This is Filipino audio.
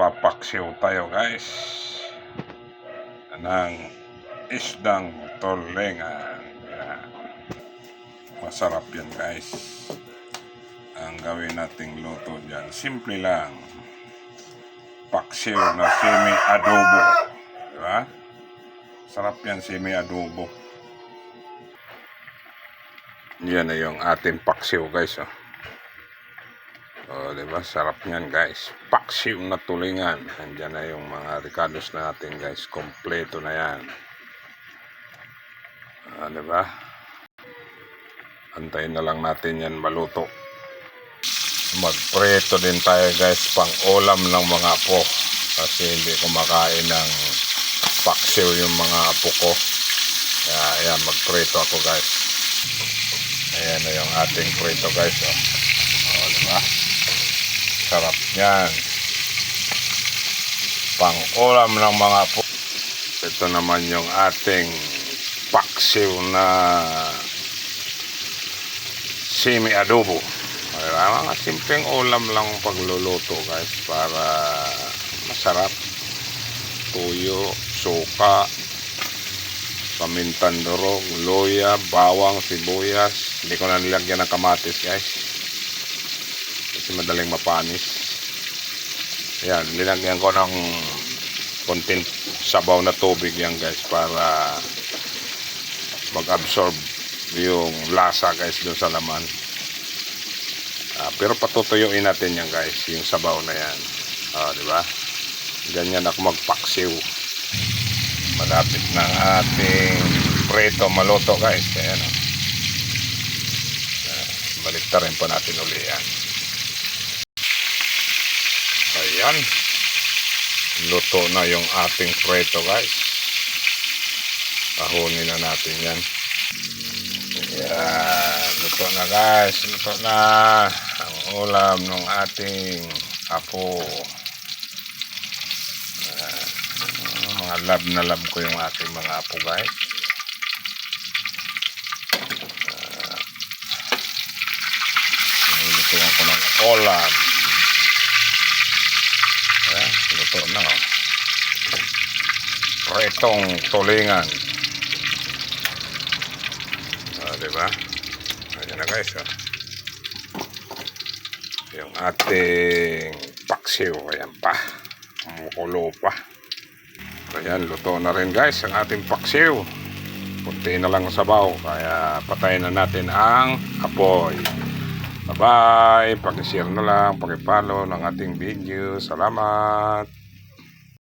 Magpapaksiw tayo guys ng isdang tulingan. Yan. Masarap yan guys. Ang gawin nating luto dyan, simple lang. Paksiw na semi-adobo. Diba? Sarap yan, semi-adobo. Yan na yung ating paksiw guys. Diba? Sarap yan guys. Paksiw na tulingan. Andyan na yung mga ricados natin guys. Kompleto na yan. Diba? Antayin na lang natin yan maluto. Magpreto din tayo guys pang ulam ng mga apo. Kasi hindi kumakain ng paksiw yung mga apo ko. Kaya ayan, magpreto ako guys. Ayan na yung ating preto guys. Diba? Sarap yan. Pang ulam ng mga apo. Ito naman yung ating paksiw na semi-adobo. Mga simpleng ulam lang pagluluto guys para masarap. Tuyo, suka, pamintang durog, luya, bawang, sibuyas. Hindi ko na nilagyan ng kamatis guys kasi madaling mapanis. Ayan, nilagyan ko ng konting sabaw na tubig yan guys para mag-absorb yung lasa guys doon sa laman. Pero patutuyuin natin yan guys, yung sabaw na yan. Diba? Ganyan ako magpaksiw. Malapit na ating preto maluto guys. Ayan, balik ta rin pa natin uli yan. Ayan, luto na yung ating preto guys. Pahunin na natin yan. Ayan, luto na guys. Luto na ang ulam ng ating apo. Mga love na love ko yung ating mga apo guys. Lutuan ko ng ulam. Ayan, luto na. Pretong tulingan. Diba? Ayan na guys. Yung ating paksiw. Ayan pa. Mukulo pa. Ayan, luto na rin guys ang ating paksiw. Kunti na lang sabaw. Kaya patayin na natin ang apoy. Bye bye. Pag-share na lang, pag-follow ng ating video. Salamat.